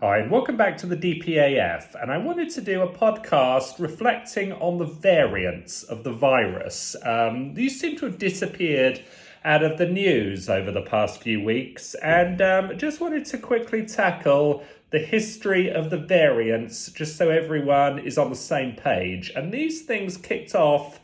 Hi, and welcome back to the DPAF. And I wanted to do a podcast reflecting on the variants of the virus. These seem to have disappeared out of the news over the past few weeks, and just wanted to quickly tackle the history of the variants, just so everyone is on the same page. And these things kicked off,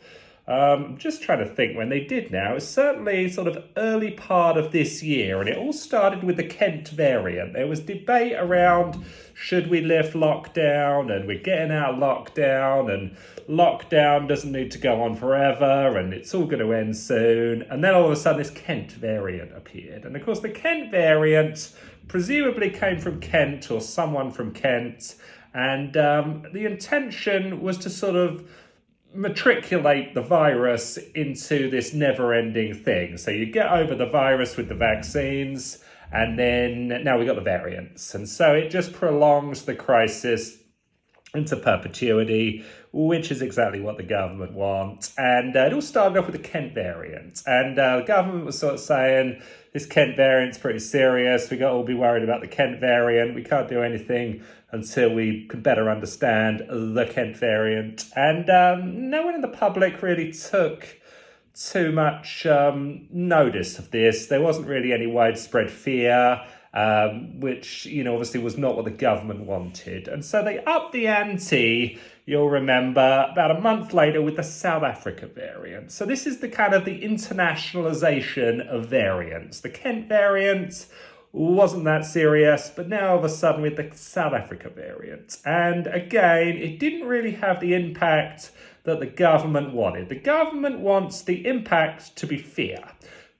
just trying to think when they did now. It's certainly sort of early part of this year, and it all started with the Kent variant. There was debate around, should we lift lockdown, and we're getting out of lockdown, and lockdown doesn't need to go on forever, and it's all going to end soon. And then all of a sudden this Kent variant appeared. And of course the Kent variant presumably came from Kent or someone from Kent, and the intention was to sort of matriculate the virus into this never-ending thing. So you get over the virus with the vaccines, and then now we got the variants. And so it just prolongs the crisis into perpetuity, which is exactly what the government wants. And it all started off with the Kent variant. And the government was sort of saying, this Kent variant's pretty serious. We got to all be worried about the Kent variant. We can't do anything until we can better understand the Kent variant. And no one in the public really took too much notice of this. There wasn't really any widespread fear, which, obviously was not what the government wanted. And so they upped the ante, you'll remember, about a month later with the South Africa variant. So this is the kind of the internationalization of variants. The Kent variant wasn't that serious, but now all of a sudden with the South Africa variant. And again, it didn't really have the impact that the government wanted. The government wants the impact to be fear.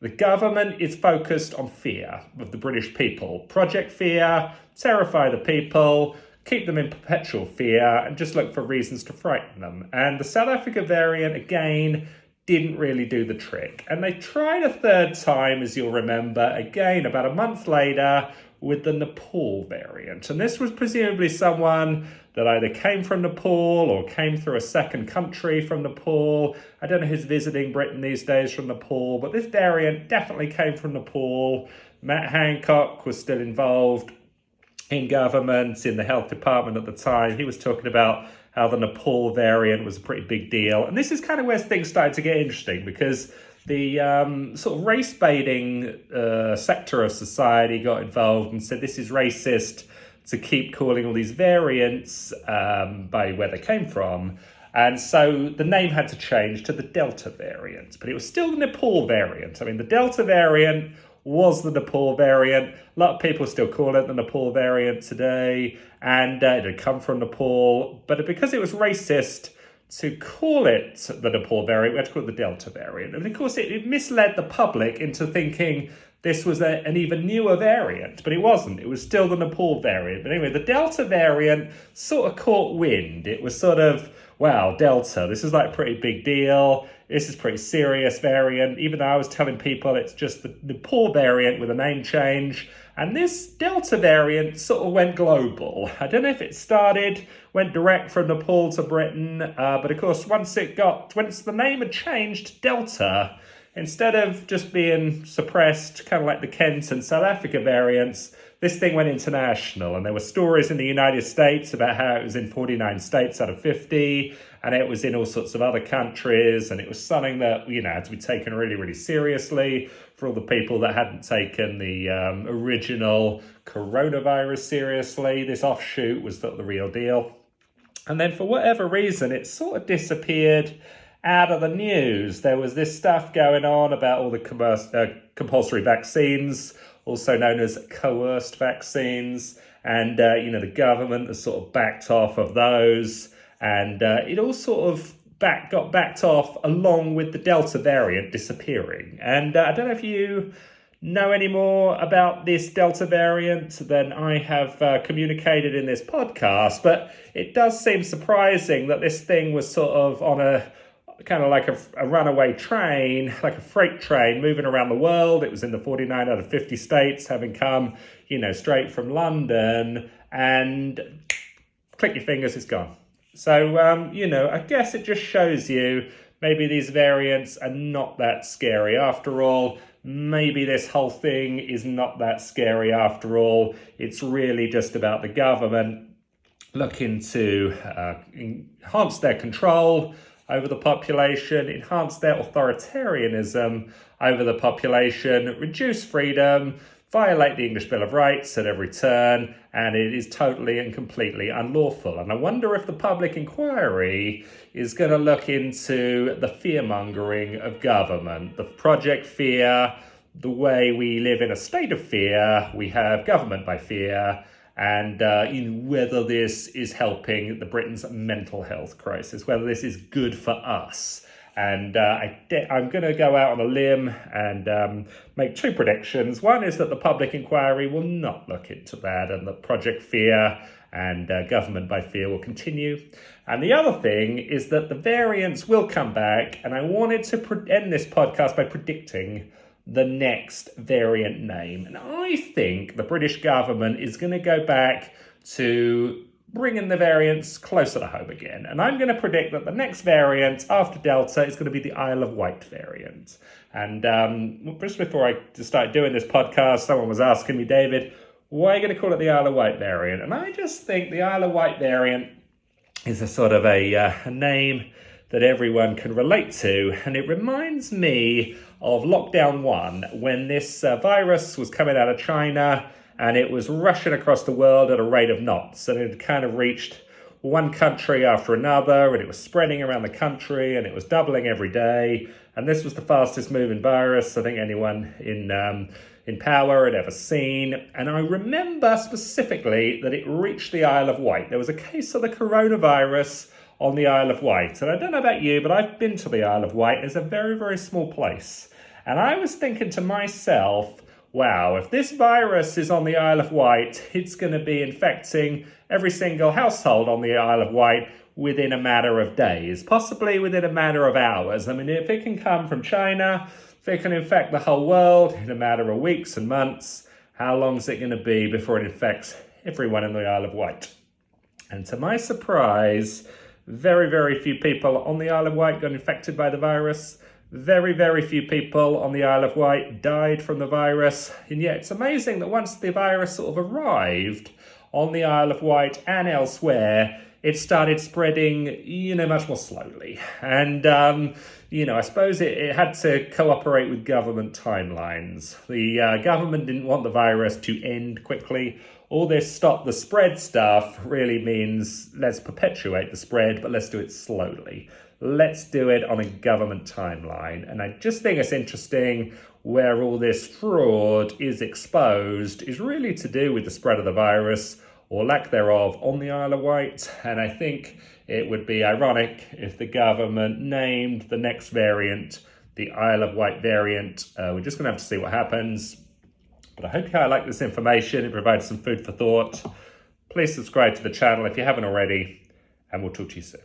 The government is focused on fear of the British people. Project Fear, terrify the people, keep them in perpetual fear, and just look for reasons to frighten them. And the South Africa variant, again, didn't really do the trick. And they tried a third time, as you'll remember, again, about a month later, with the Nepal variant. And this was presumably someone that either came from Nepal or came through a second country from Nepal. I don't know who's visiting Britain these days from Nepal, but this variant definitely came from Nepal. Matt Hancock was still involved in government, in the health department at the time. He was talking about how the Nepal variant was a pretty big deal. And this is kind of where things started to get interesting, because the sort of race-baiting sector of society got involved and said this is racist to keep calling all these variants by where they came from. And so the name had to change to the Delta variant, but it was still the Nepal variant. I mean, the Delta variant was the Nepal variant. A lot of people still call it the Nepal variant today, and it had come from Nepal. But because it was racist to call it the Nepal variant, we had to call it the Delta variant. And of course, it misled the public into thinking this was an even newer variant, but it wasn't. It was still the Nepal variant. But anyway, the Delta variant sort of caught wind. It was sort of, wow, Delta, this is like a pretty big deal. This is a pretty serious variant, even though I was telling people it's just the Nepal variant with a name change. And this Delta variant sort of went global. I don't know if it went direct from Nepal to Britain, but of course, once the name had changed to Delta, instead of just being suppressed, kind of like the Kent and South Africa variants, this thing went international. And there were stories in the United States about how it was in 49 states out of 50, and it was in all sorts of other countries. And it was something that, had to be taken really, really seriously for all the people that hadn't taken the original coronavirus seriously. This offshoot was the real deal. And then for whatever reason, it sort of disappeared out of the news. There was this stuff going on about all the compulsory vaccines, also known as coerced vaccines. And, the government has sort of backed off of those. And it all sort of got backed off along with the Delta variant disappearing. And I don't know if you know any more about this Delta variant than I have communicated in this podcast, but it does seem surprising that this thing was sort of on a kind of like a runaway train, like a freight train moving around the world. It was in the 49 out of 50 states, having come, straight from London, and click your fingers, it's gone. So, I guess it just shows you maybe these variants are not that scary. After all, maybe this whole thing is not that scary after all. It's really just about the government looking to enhance their control over the population, enhance their authoritarianism over the population, reduce freedom, violate the English Bill of Rights at every turn, and it is totally and completely unlawful. And I wonder if the public inquiry is going to look into the fear-mongering of government, the Project Fear, the way we live in a state of fear, we have government by fear, and whether this is helping the Britain's mental health crisis, whether this is good for us. And I'm going to go out on a limb and make two predictions. One is that the public inquiry will not look into that, and that Project Fear and government by fear will continue. And the other thing is that the variants will come back, and I wanted to end this podcast by predicting the next variant name. And I think the British government is going to go back to bringing the variants closer to home again. And I'm going to predict that the next variant after Delta is going to be the Isle of Wight variant. And just before I started doing this podcast, someone was asking me, David, why are you going to call it the Isle of Wight variant? And I just think the Isle of Wight variant is a sort of a name that everyone can relate to. And it reminds me of Lockdown 1, when this virus was coming out of China and it was rushing across the world at a rate of knots. And it had kind of reached one country after another, and it was spreading around the country, and it was doubling every day. And this was the fastest moving virus I think anyone in power had ever seen. And I remember specifically that it reached the Isle of Wight. There was a case of the coronavirus on the Isle of Wight. And I don't know about you, but I've been to the Isle of Wight. It's a very, very small place. And I was thinking to myself, wow, if this virus is on the Isle of Wight, it's going to be infecting every single household on the Isle of Wight within a matter of days, possibly within a matter of hours. I mean, if it can come from China, if it can infect the whole world in a matter of weeks and months, how long is it going to be before it infects everyone in the Isle of Wight? And to my surprise, very, very few people on the Isle of Wight got infected by the virus. Very, very few people on the Isle of Wight died from the virus. And yet it's amazing that once the virus sort of arrived on the Isle of Wight and elsewhere, it started spreading, much more slowly. And, I suppose it had to cooperate with government timelines. The government didn't want the virus to end quickly. All this stop the spread stuff really means let's perpetuate the spread, but let's do it slowly. Let's do it on a government timeline. And I just think it's interesting where all this fraud is exposed is really to do with the spread of the virus, or lack thereof, on the Isle of Wight. And I think it would be ironic if the government named the next variant the Isle of Wight variant. We're just going to have to see what happens. But I hope you like this information. It provides some food for thought. Please subscribe to the channel if you haven't already, and we'll talk to you soon.